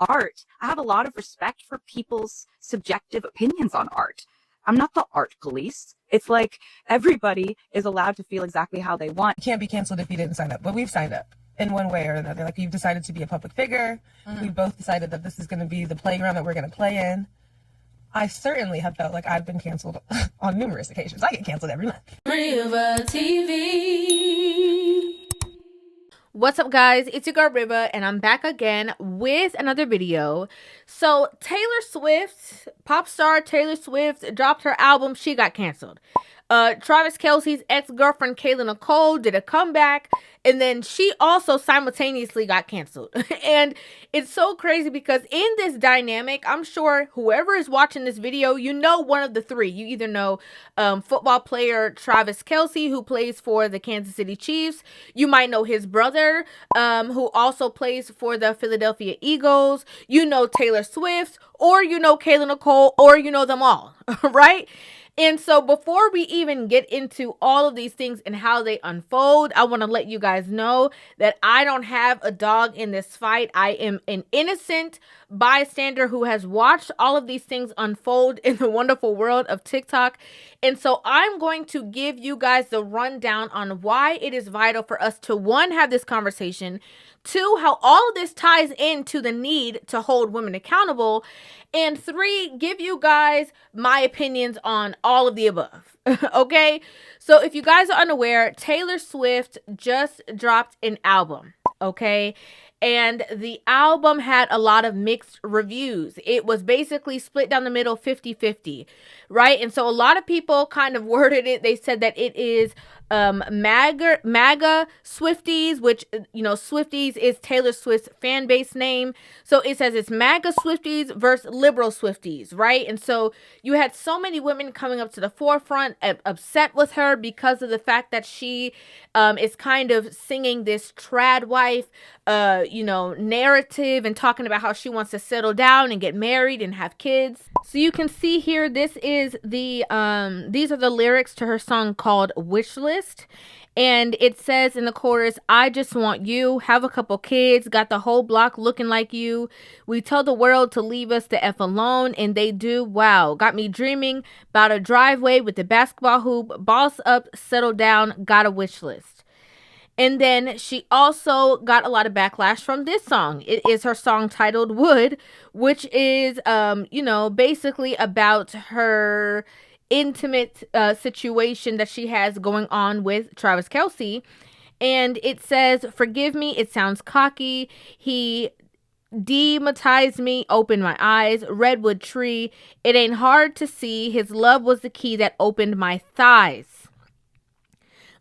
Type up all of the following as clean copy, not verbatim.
art. I have a lot of respect for people's subjective opinions on art. I'm not the art police. It's like everybody is allowed to feel exactly how they want. You can't be canceled if you didn't sign up, but we've signed up in one way or another. Like, you've decided to be a public figure. We've both decided that this is going to be the playground that we're going to play in. I certainly have felt like I've been canceled on numerous occasions. I get canceled every month. Rivah TV. What's up, guys? It's your girl Rivah, and I'm back again with another video. So Taylor Swift, pop star Taylor Swift, dropped her album. She got canceled. Travis Kelce's ex-girlfriend Kayla Nicole did a comeback, and then she also simultaneously got canceled. And it's so crazy because in this dynamic, I'm sure whoever is watching this video, you know one of the three. You either know football player Travis Kelce, who plays for the Kansas City Chiefs. You might know his brother, who also plays for the Philadelphia Eagles. You know Taylor Swift, or you know Kayla Nicole, or you know them all, right? And so before we even get into all of these things and how they unfold, I want to let you guys know that I don't have a dog in this fight. I am an innocent bystander who has watched all of these things unfold in the wonderful world of TikTok. And so I'm going to give you guys the rundown on why it is vital for us to, one, have this conversation, two, how all of this ties into the need to hold women accountable, and three, give you guys my opinions on all of the above. Okay? So if you guys are unaware, Taylor Swift just dropped an album, okay? And the album had a lot of mixed reviews. It was basically split down the middle 50-50, right? And so a lot of people kind of worded it. They said that it is MAGA Swifties, which, you know, Swifties is Taylor Swift's fan base name. So it says it's MAGA Swifties versus liberal Swifties, right? And so you had so many women coming up to the forefront upset with her because of the fact that she is kind of singing this trad wife, you know, narrative and talking about how she wants to settle down and get married and have kids. So you can see here, this is the these are the lyrics to her song called Wishlist. And it says in the chorus, I just want you, have a couple kids, got the whole block looking like you. We tell the world to leave us the F alone, and they do. Wow, got me dreaming about a driveway with the basketball hoop, boss up, settle down, got a wish list. And then she also got a lot of backlash from this song. It is her song titled Wood, which is, you know, basically about her intimate situation that she has going on with Travis Kelce. And it says, forgive me, it sounds cocky. He demonetized me, opened my eyes, redwood tree. It ain't hard to see. His love was the key that opened my thighs.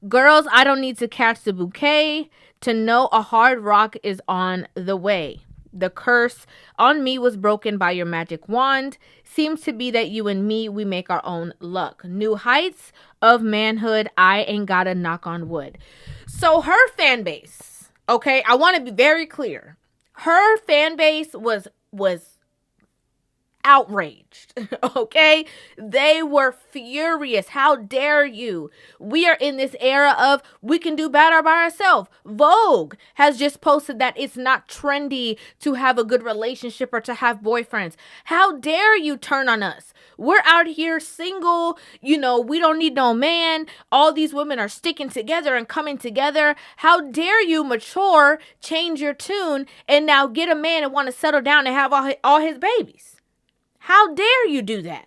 Girls, I don't need to catch the bouquet to know a hard rock is on the way. The curse on me was broken by your magic wand. Seems to be that you and me, we make our own luck. New heights of manhood. I ain't gotta knock on wood. So her fan base, okay, I want to be very clear. Her fan base was outraged, okay? They were furious. How dare you? We are in this era of we can do better by ourselves. Vogue has just posted that it's not trendy to have a good relationship or to have boyfriends. How dare you turn on us? We're out here single, you know, we don't need no man. All these women are sticking together and coming together. How dare you mature, change your tune, and now get a man and want to settle down and have all his babies? How dare you do that?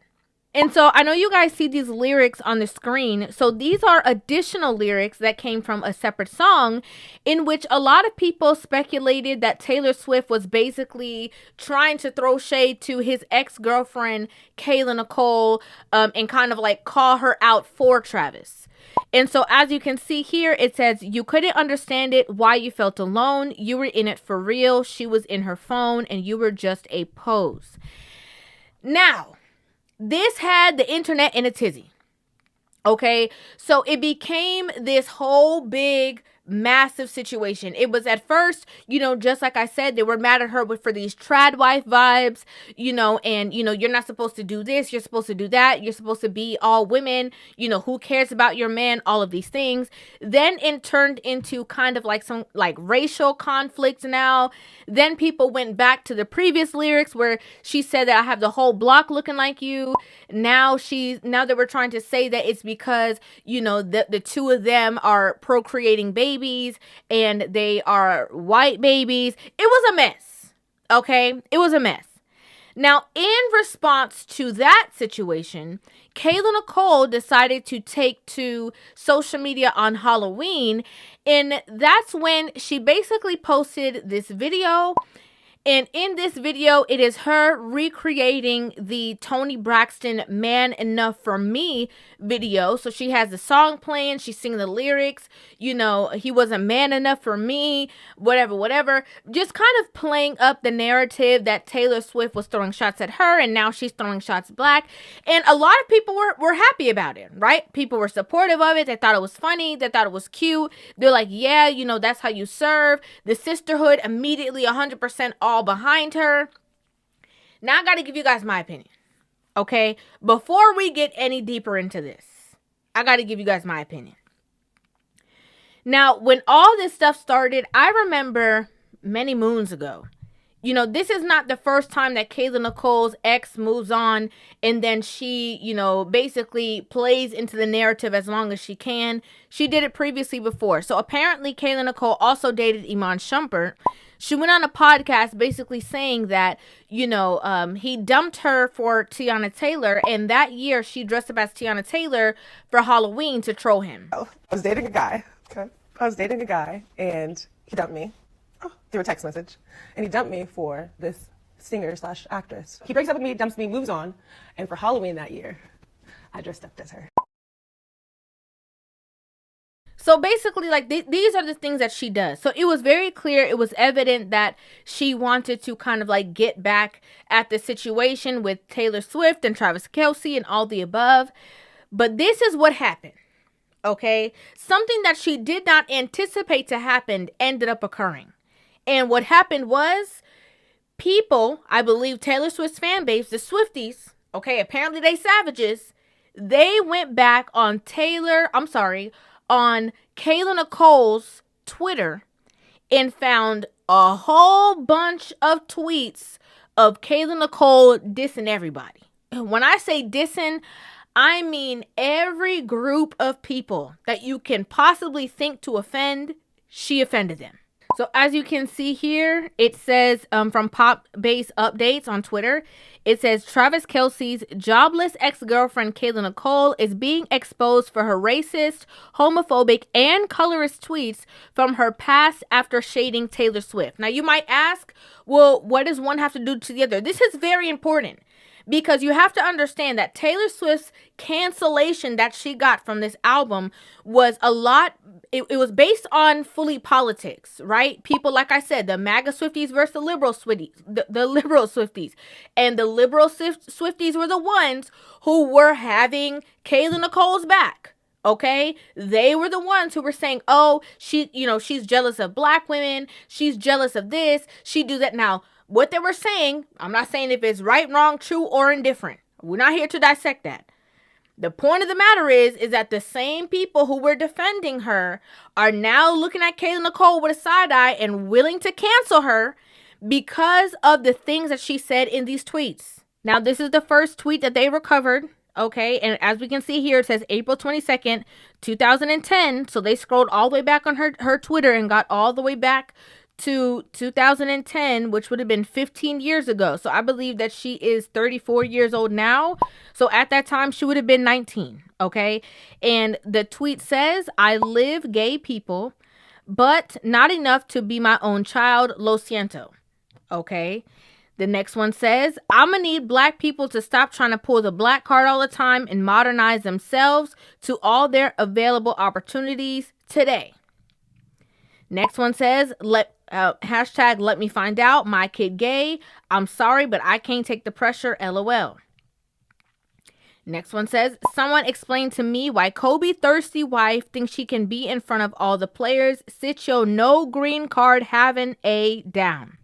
And so I know you guys see these lyrics on the screen. So these are additional lyrics that came from a separate song in which a lot of people speculated that Taylor Swift was basically trying to throw shade to his ex-girlfriend, Kayla Nicole, and kind of like call her out for Travis. And so as you can see here, it says, you couldn't understand it, why you felt alone. You were in it for real. She was in her phone and you were just a pose. Now, this had the internet in a tizzy, okay? So it became this whole big massive situation. It was at first, just like I said, they were mad at her for these trad wife vibes, and, you're not supposed to do this. You're supposed to do that. You're supposed to be all women. Who cares about your man? All of these things. Then it turned into kind of like some like racial conflict now. Then people went back to the previous lyrics where she said that I have the whole block looking like you. Now they were trying to say that it's because, the two of them are procreating babies and they are white babies. It was a mess. Okay? It was a mess. Now, in response to that situation, Kayla Nicole decided to take to social media on Halloween, and that's when she basically posted this video. And in this video, it is her recreating the Toni Braxton Man Enough for Me video. So she has the song playing, she's singing the lyrics, he wasn't man enough for me, whatever. Just kind of playing up the narrative that Taylor Swift was throwing shots at her and now she's throwing shots back. And a lot of people were happy about it, right? People were supportive of it. They thought it was funny. They thought it was cute. They're like, yeah, that's how you serve. The sisterhood immediately 100% all behind her. Now I got to give you guys my opinion. Okay? Before we get any deeper into this, I got to give you guys my opinion. Now, when all this stuff started, I remember many moons ago, this is not the first time that Kayla Nicole's ex moves on and then she, basically plays into the narrative as long as she can. She did it previously before. So apparently Kayla Nicole also dated Iman Shumpert. She went on a podcast basically saying that, he dumped her for Tiana Taylor. And that year she dressed up as Tiana Taylor for Halloween to troll him. I was dating a guy. Okay. I was dating a guy and he dumped me through a text message. And he dumped me for this singer/actress. He breaks up with me, dumps me, moves on. And for Halloween that year, I dressed up as her. So basically, like, these are the things that she does. So it was very clear. It was evident that she wanted to kind of like get back at the situation with Taylor Swift and Travis Kelce and all the above. But this is what happened. Okay. Something that she did not anticipate to happen ended up occurring. And what happened was people, I believe Taylor Swift's fan base, the Swifties, okay, apparently they savages, they went back on on Kayla Nicole's Twitter and found a whole bunch of tweets of Kayla Nicole dissing everybody. When I say dissing, I mean every group of people that you can possibly think to offend, she offended them. So as you can see here, it says from Pop Base Updates on Twitter, it says Travis Kelce's jobless ex-girlfriend Kayla Nicole is being exposed for her racist, homophobic, and colorist tweets from her past after shading Taylor Swift. Now you might ask, well, what does one have to do to the other? This is very important. Because you have to understand that Taylor Swift's cancellation that she got from this album was a lot. It was based on fully politics, right? People, like I said, the MAGA Swifties versus the liberal Swifties, the liberal Swifties. And the liberal Swifties were the ones who were having Kayla Nicole's back. Okay, they were the ones who were saying, oh, she's jealous of black women. She's jealous of this. She do that. Now, what they were saying, I'm not saying if it's right, wrong, true, or indifferent. We're not here to dissect that. The point of the matter is that the same people who were defending her are now looking at Kayla Nicole with a side eye and willing to cancel her because of the things that she said in these tweets. Now, this is the first tweet that they recovered. Okay, and as we can see here, it says April 22nd, 2010. So they scrolled all the way back on her Twitter and got all the way back to 2010, which would have been 15 years ago. So I believe that she is 34 years old now. So at that time, she would have been 19. Okay, and the tweet says, I live gay people, but not enough to be my own child. Lo siento. Okay. The next one says, I'm going to need black people to stop trying to pull the black card all the time and modernize themselves to all their available opportunities today. Next one says, hashtag let me find out, my kid gay. I'm sorry, but I can't take the pressure, LOL. Next one says, someone explained to me why Kobe thirsty wife thinks she can be in front of all the players. Sit your no green card having a down.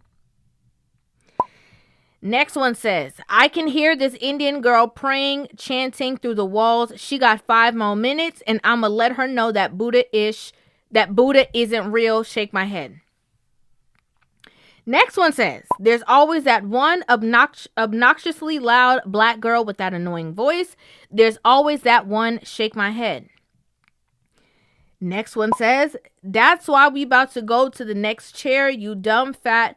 Next one says, I can hear this Indian girl praying, chanting through the walls. She got 5 more minutes and I'ma let her know that Buddha isn't real. Shake my head. Next one says, there's always that one obnoxiously loud black girl with that annoying voice. There's always that one. Shake my head. Next one says, that's why we about to go to the next chair, you dumb fat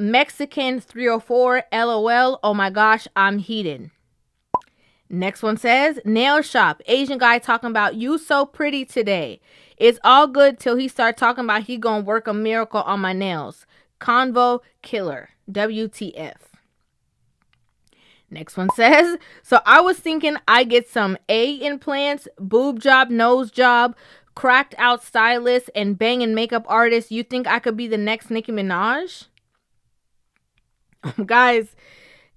Mexican 304. LOL. Oh my gosh, I'm heated. Next one says, nail shop. Asian guy talking about you so pretty today. It's all good till he start talking about he gonna work a miracle on my nails. Convo killer. WTF. Next one says, so I was thinking I get some A implants, boob job, nose job, cracked out stylist, and banging makeup artist. You think I could be the next Nicki Minaj? Guys,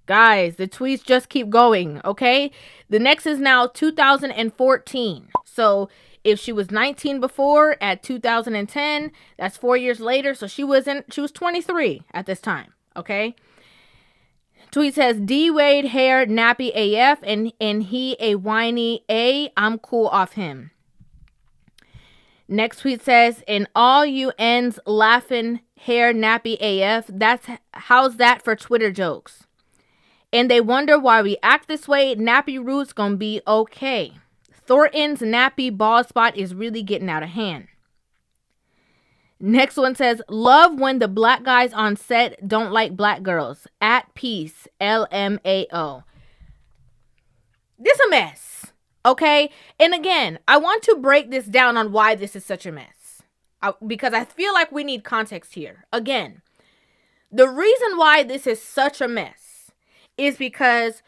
the tweets just keep going, okay? The next is now 2014. So if she was 19 before, at 2010, that's 4 years later. So she was 23 at this time, okay? Tweet says, D-Wade hair nappy AF and he a whiny A. I'm cool off him. Next tweet says, and all you ends laughing hair nappy AF. How's that for Twitter jokes? And they wonder why we act this way. Nappy roots gonna be okay. Thornton's nappy bald spot is really getting out of hand. Next one says, love when the black guys on set don't like black girls. At peace. LMAO. This a mess. Okay? And again, I want to break this down on why this is such a mess. Because I feel like we need context here. Again, the reason why this is such a mess is because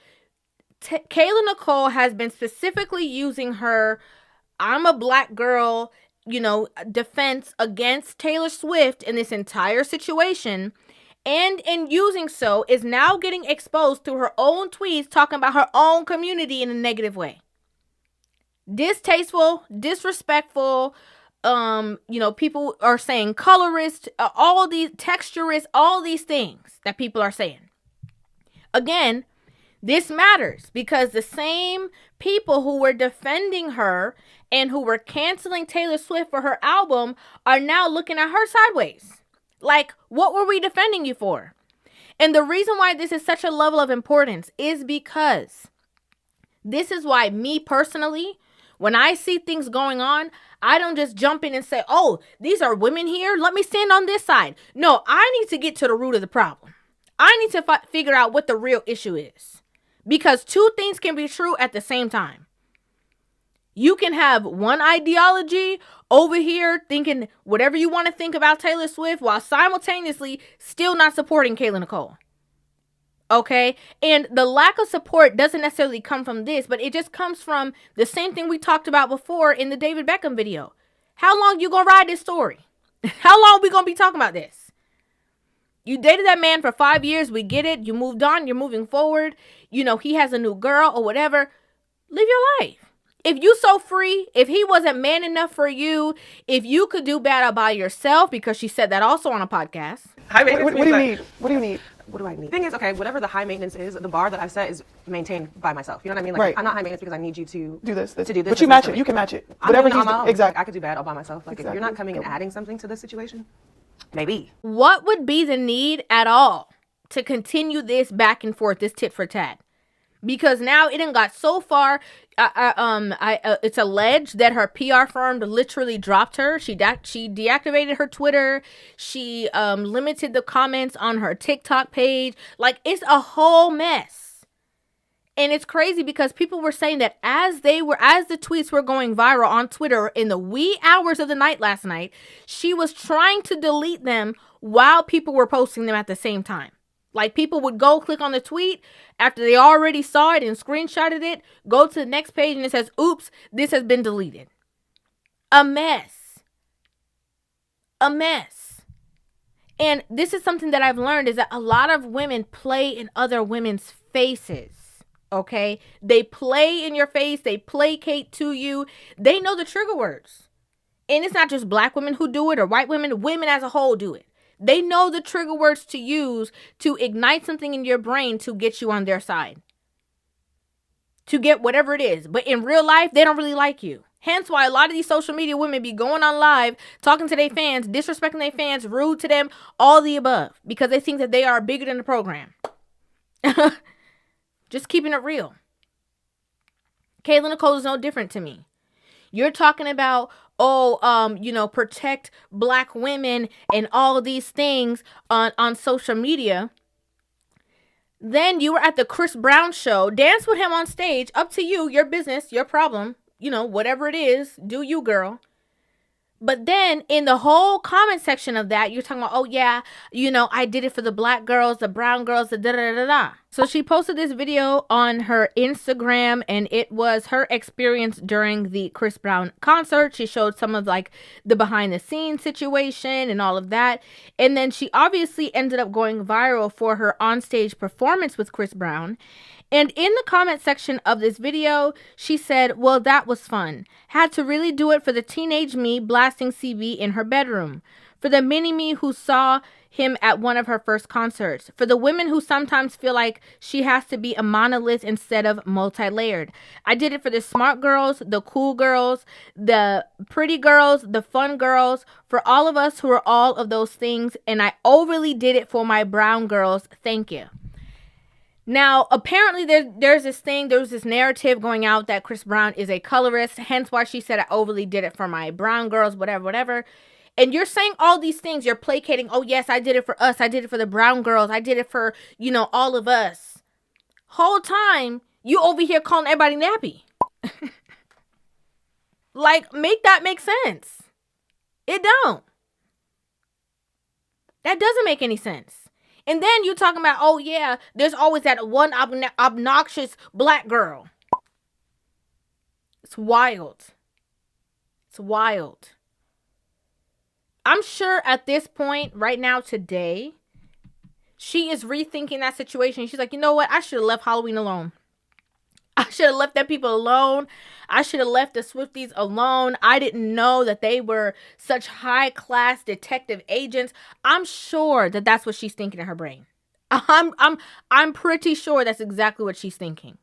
Kayla Nicole has been specifically using her I'm a black girl, defense against Taylor Swift in this entire situation. And in using so is now getting exposed through her own tweets talking about her own community in a negative way. Distasteful, disrespectful, people are saying colorist, all these texturist, all these things that people are saying. Again, this matters because the same people who were defending her and who were canceling Taylor Swift for her album are now looking at her sideways. Like, what were we defending you for? And the reason why this is such a level of importance is because this is why me personally, when I see things going on, I don't just jump in and say, oh, these are women here. Let me stand on this side. No, I need to get to the root of the problem. I need to figure out what the real issue is. Because two things can be true at the same time. You can have one ideology over here thinking whatever you want to think about Taylor Swift while simultaneously still not supporting Kayla Nicole. Okay? And the lack of support doesn't necessarily come from this, but it just comes from the same thing we talked about before in the David Beckham video. How long you gonna ride this story? How long we gonna be talking about this? You dated that man for 5 years. We get it. You moved on. You're moving forward. He has a new girl or whatever. Live your life. If you so free, if he wasn't man enough for you, if you could do better by yourself, because she said that also on a podcast. High maintenance. What do you need? What do you need? What do I need? The thing is, okay, whatever the high maintenance is, the bar that I've set is maintained by myself. You know what I mean? Like, right. I'm not high maintenance because I need you to do this. To do this. But you match it. You can match it. Whatever he's doing. Exactly. Like, I could do bad all by myself. Like, exactly. If you're not coming and adding something to this situation, maybe. What would be the need at all to continue this back and forth, this tit for tat? Because now it done got so far. It's alleged that her PR firm literally dropped her. She deactivated her Twitter. She limited the comments on her TikTok page. Like, it's a whole mess. And it's crazy because people were saying that as the tweets were going viral on Twitter in the wee hours of the night last night, she was trying to delete them while people were posting them at the same time. Like, people would go click on the tweet after they already saw it and screenshotted it, go to the next page and it says, oops, this has been deleted. A mess. A mess. And this is something that I've learned is that a lot of women play in other women's faces. Okay? They play in your face. They placate to you. They know the trigger words. And it's not just black women who do it or white women. Women as a whole do it. They know the trigger words to use to ignite something in your brain to get you on their side. To get whatever it is. But in real life, they don't really like you. Hence why a lot of these social media women be going on live, talking to their fans, disrespecting their fans, rude to them, all the above. Because they think that they are bigger than the program. Just keeping it real. Kayla Nicole is no different to me. You're talking about, protect black women and all of these things on social media. Then you were at the Chris Brown show. Dance with him on stage. Up to you. Your business. Your problem. Whatever it is. Do you, girl. But then in the whole comment section of that, you're talking about, oh yeah, I did it for the black girls, the brown girls, the da-da-da-da-da. So she posted this video on her Instagram, and it was her experience during the Chris Brown concert. She showed some of like the behind the scenes situation and all of that. And then she obviously ended up going viral for her onstage performance with Chris Brown. And in the comment section of this video, she said, well, that was fun. Had to really do it for the teenage me blasting CB in her bedroom. For the mini me who saw him at one of her first concerts. For the women who sometimes feel like she has to be a monolith instead of multi-layered. I did it for the smart girls, the cool girls, the pretty girls, the fun girls. For all of us who are all of those things. And I overly did it for my brown girls. Thank you. Now, apparently there's this narrative going out that Chris Brown is a colorist, hence why she said I overly did it for my brown girls, whatever. And you're saying all these things, you're placating, oh yes, I did it for us, I did it for the brown girls, I did it for, all of us. Whole time, you over here calling everybody nappy. Like, make that make sense. It don't. That doesn't make any sense. And then you're talking about, oh yeah, there's always that one obnoxious black girl. It's wild. It's wild. I'm sure at this point, right now, today, she is rethinking that situation. She's like, you know what? I should have left Halloween alone. I should have left them people alone. I should have left the Swifties alone. I didn't know that they were such high-class detective agents. I'm sure that that's what she's thinking in her brain. I'm pretty sure that's exactly what she's thinking.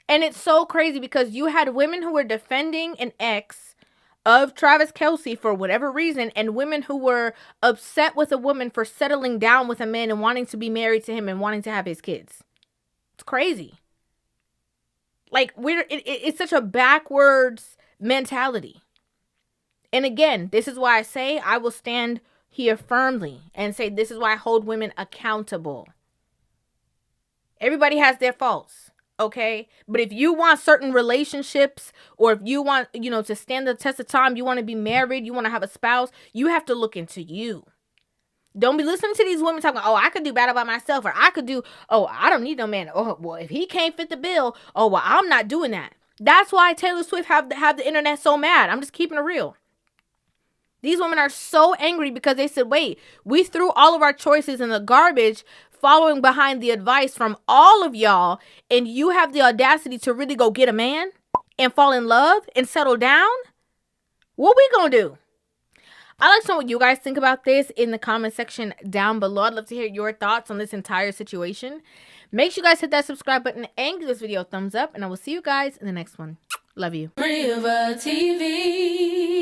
And it's so crazy because you had women who were defending an ex of Travis Kelce for whatever reason, and women who were upset with a woman for settling down with a man and wanting to be married to him and wanting to have his kids. It's crazy. Like, it's such a backwards mentality. And again, this is why I say I will stand here firmly and say this is why I hold women accountable. Everybody has their faults, okay? But if you want certain relationships, or if you want, to stand the test of time, you want to be married, you want to have a spouse, you have to look into you. Don't be listening to these women talking, oh, I could do better by myself, or I could do, oh, I don't need no man. Oh, well, if he can't fit the bill, oh, well, I'm not doing that. That's why Taylor Swift have the internet so mad. I'm just keeping it real. These women are so angry because they said, wait, we threw all of our choices in the garbage following behind the advice from all of y'all, and you have the audacity to really go get a man and fall in love and settle down? What we gonna do? I'd like to know what you guys think about this in the comment section down below. I'd love to hear your thoughts on this entire situation. Make sure you guys hit that subscribe button and give this video a thumbs up. And I will see you guys in the next one. Love you. Rivah TV.